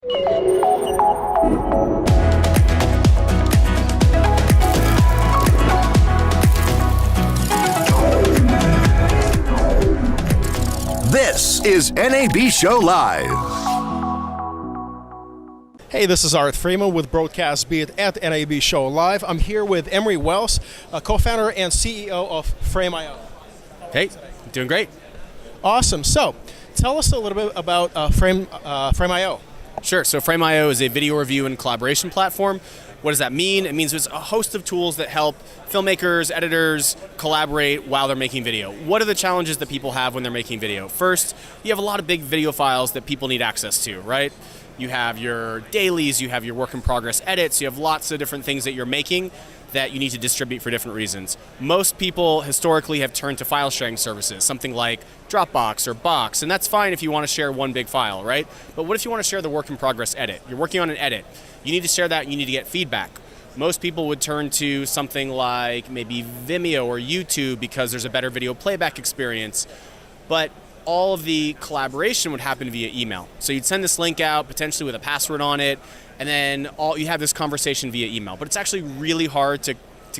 This is NAB Show Live. Hey, this is Art Freeman with Broadcast Beat at NAB Show Live. I'm here with Emery Wells, co-founder and CEO of Frame.io. Hey, doing great. Awesome. So, tell us a little bit about Frame.io. Sure. So Frame.io is a video review and collaboration platform. What does that mean? It means there's a host of tools that help filmmakers, editors collaborate while they're making video. What are the challenges that people have when they're making video? First, you have a lot of big video files that people need access to, right? You have your dailies, you have your work in progress edits, you have lots of different things that you're making that you need to distribute for different reasons. Most people historically have turned to file sharing services, something like Dropbox or Box, and that's fine if you want to share one big file, right? But what if you want to share the work in progress edit? You're working on an edit. You need to share that and you need to get feedback. Most people would turn to something like maybe Vimeo or YouTube because there's a better video playback experience. But all of the collaboration would happen via email. So you'd send this link out, potentially with a password on it, and then you have this conversation via email. But it's actually really hard to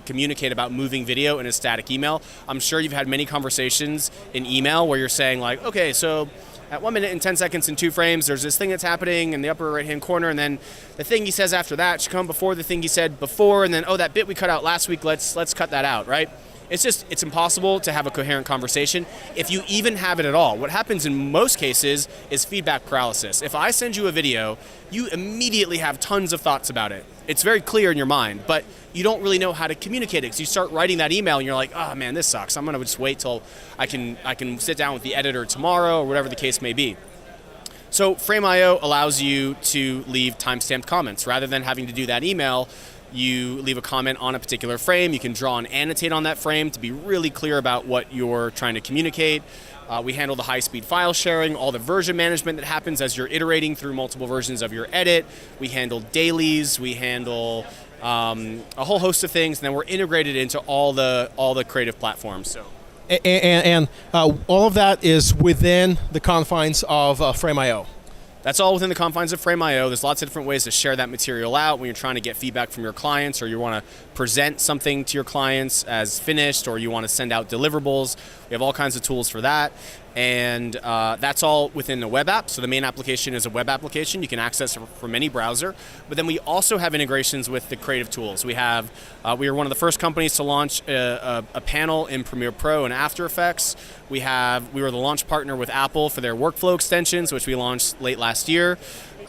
communicate about moving video in a static email. I'm sure you've had many conversations in email where you're saying like, okay, so at 1 minute and 10 seconds in 2 frames, there's this thing that's happening in the upper right-hand corner, and then the thing he says after that should come before the thing he said before, and then, oh, that bit we cut out last week, let's cut that out, right? It's impossible to have a coherent conversation if you even have it at all. What happens in most cases is feedback paralysis. If I send you a video, you immediately have tons of thoughts about it. It's very clear in your mind, but you don't really know how to communicate it because you start writing that email and you're like, oh man, this sucks. I'm gonna just wait till I can sit down with the editor tomorrow or whatever the case may be. So Frame.io allows you to leave timestamped comments. Rather than having to do that email, you leave a comment on a particular frame. You can draw and annotate on that frame to be really clear about what you're trying to communicate. We handle the high-speed file sharing, all the version management that happens as you're iterating through multiple versions of your edit. We handle dailies. We handle a whole host of things, and then we're integrated into all the creative platforms. So. And all of that is within the confines of Frame.io. That's all within the confines of Frame.io. There's lots of different ways to share that material out when you're trying to get feedback from your clients, or you want to present something to your clients as finished, or you want to send out deliverables. We have all kinds of tools for that. And that's all within the web app. So the main application is a web application. You can access it from any browser. But then we also have integrations with the creative tools. We are one of the first companies to launch a panel in Premiere Pro and After Effects. We were the launch partner with Apple for their workflow extensions, which we launched late last year.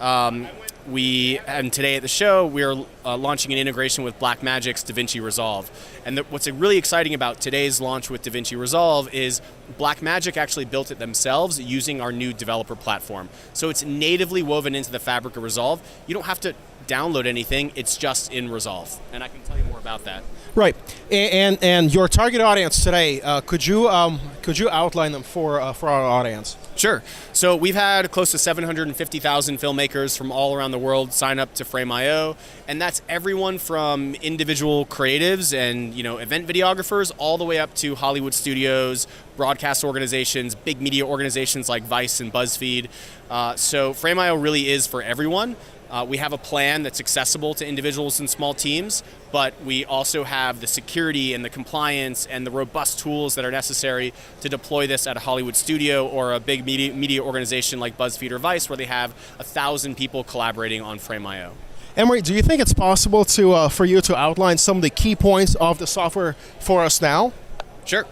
And today at the show, we're launching an integration with Blackmagic's DaVinci Resolve. And what's really exciting about today's launch with DaVinci Resolve is Blackmagic actually built it themselves using our new developer platform. So it's natively woven into the fabric of Resolve. You don't have to download anything, it's just in Resolve. And I can tell you more about that. Right, and your target audience today, could you outline them for our audience? Sure. So we've had close to 750,000 filmmakers from all around the world sign up to Frame.io, and that's everyone from individual creatives and event videographers all the way up to Hollywood studios, broadcast organizations, big media organizations like Vice and BuzzFeed. So Frame.io really is for everyone. We have a plan that's accessible to individuals and small teams, but we also have the security and the compliance and the robust tools that are necessary to deploy this at a Hollywood studio or a big media organization like BuzzFeed or Vice, where they have 1,000 people collaborating on Frame.io. Emery, do you think it's possible for you to outline some of the key points of the software for us now? Sure.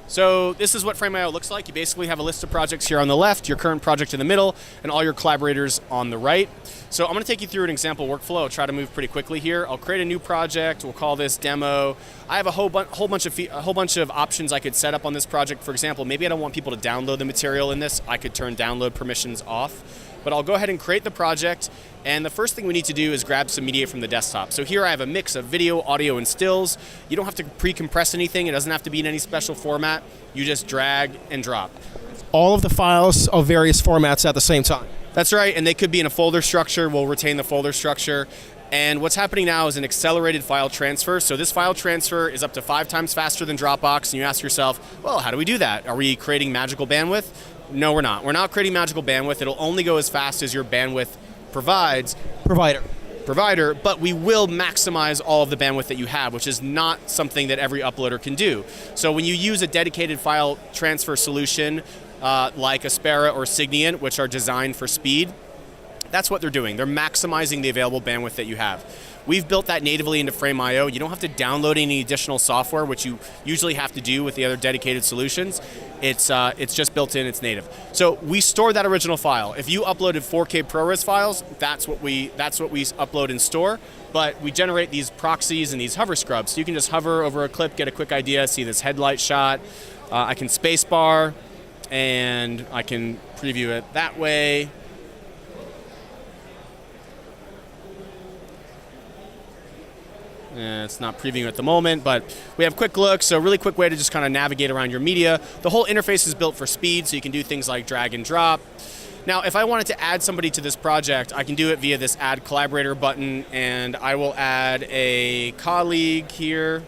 So this is what Frame.io looks like. You basically have a list of projects here on the left, your current project in the middle, and all your collaborators on the right. So I'm going to take you through an example workflow. I'll try to move pretty quickly here. I'll create a new project. We'll call this demo. I have a whole bunch of options I could set up on this project. For example, maybe I don't want people to download the material in this. I could turn download permissions off. But I'll go ahead and create the project, and the first thing we need to do is grab some media from the desktop. So here I have a mix of video, audio, and stills. You don't have to pre-compress anything. It doesn't have to be in any special format. You just drag and drop. All of the files of various formats at the same time. That's right, and they could be in a folder structure. We'll retain the folder structure. And what's happening now is an accelerated file transfer. So this file transfer is up to 5 times faster than Dropbox, and you ask yourself, well, how do we do that? Are we creating magical bandwidth? No, we're not. We're not creating magical bandwidth. It'll only go as fast as your bandwidth provides. Provider, but we will maximize all of the bandwidth that you have, which is not something that every uploader can do. So when you use a dedicated file transfer solution like Aspera or Signiant, which are designed for speed, that's what they're doing. They're maximizing the available bandwidth that you have. We've built that natively into Frame.io. You don't have to download any additional software, which you usually have to do with the other dedicated solutions. It's just built in, it's native. So we store that original file. If you uploaded 4K ProRes files, that's what we upload and store. But we generate these proxies and these hover scrubs. So you can just hover over a clip, get a quick idea, see this headlight shot. I can spacebar, and I can preview it that way. It's not previewing at the moment, but we have quick look, so a really quick way to just kind of navigate around your media. The whole interface is built for speed, so you can do things like drag and drop. Now, if I wanted to add somebody to this project, I can do it via this Add Collaborator button, and I will add a colleague here.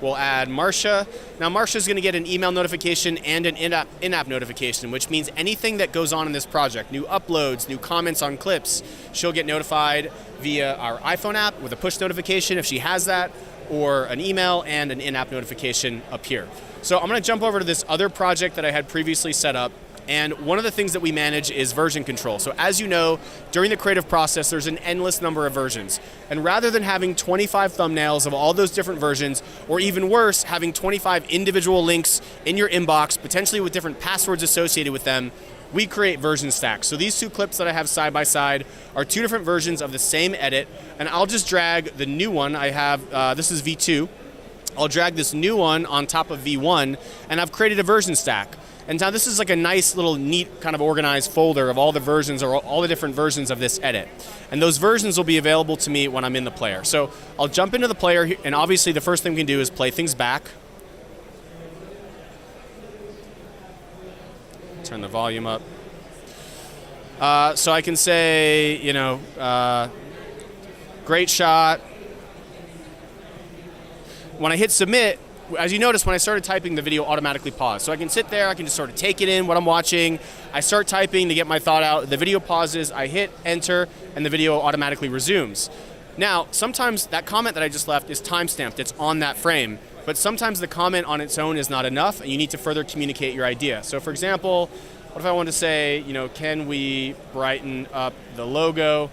We'll add Marcia. Now Marcia's going to get an email notification and an in-app notification, which means anything that goes on in this project, new uploads, new comments on clips, she'll get notified via our iPhone app with a push notification if she has that, or an email and an in-app notification up here. So I'm going to jump over to this other project that I had previously set up. And one of the things that we manage is version control. So as you know, during the creative process, there's an endless number of versions. And rather than having 25 thumbnails of all those different versions, or even worse, having 25 individual links in your inbox, potentially with different passwords associated with them, we create version stacks. So these two clips that I have side by side are two different versions of the same edit. And I'll just drag the new one. I have, this is V2. I'll drag this new one on top of V1, and I've created a version stack. And now this is like a nice little neat kind of organized folder of all the versions or all the different versions of this edit. And those versions will be available to me when I'm in the player. So I'll jump into the player, and obviously the first thing we can do is play things back. Turn the volume up. So I can say, you know, great shot. When I hit submit, as you notice, when I started typing, the video automatically paused. So I can sit there, I can just sort of take it in, what I'm watching. I start typing to get my thought out. The video pauses, I hit enter, and the video automatically resumes. Now, sometimes that comment that I just left is timestamped. It's on that frame. But sometimes the comment on its own is not enough, and you need to further communicate your idea. So for example, what if I wanted to say, you know, can we brighten up the logo?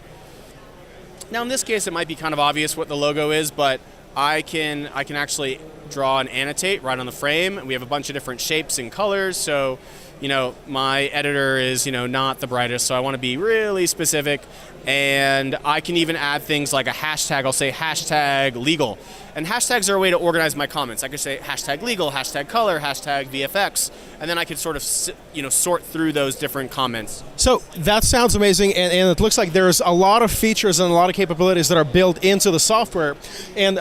Now, in this case, it might be kind of obvious what the logo is, but I can actually draw and annotate right on the frame. We have a bunch of different shapes and colors, so you know, my editor is, you know, not the brightest, so I want to be really specific. And I can even add things like a hashtag. I'll say hashtag legal. And hashtags are a way to organize my comments. I could say hashtag legal, hashtag color, hashtag VFX, and then I could sort of, you know, sort through those different comments. So that sounds amazing, and it looks like there's a lot of features and a lot of capabilities that are built into the software. And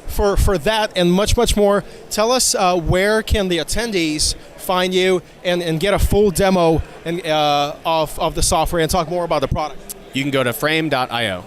for that and much, much more, tell us where can the attendees find you and get a full demo of the software and talk more about the product. You can go to frame.io.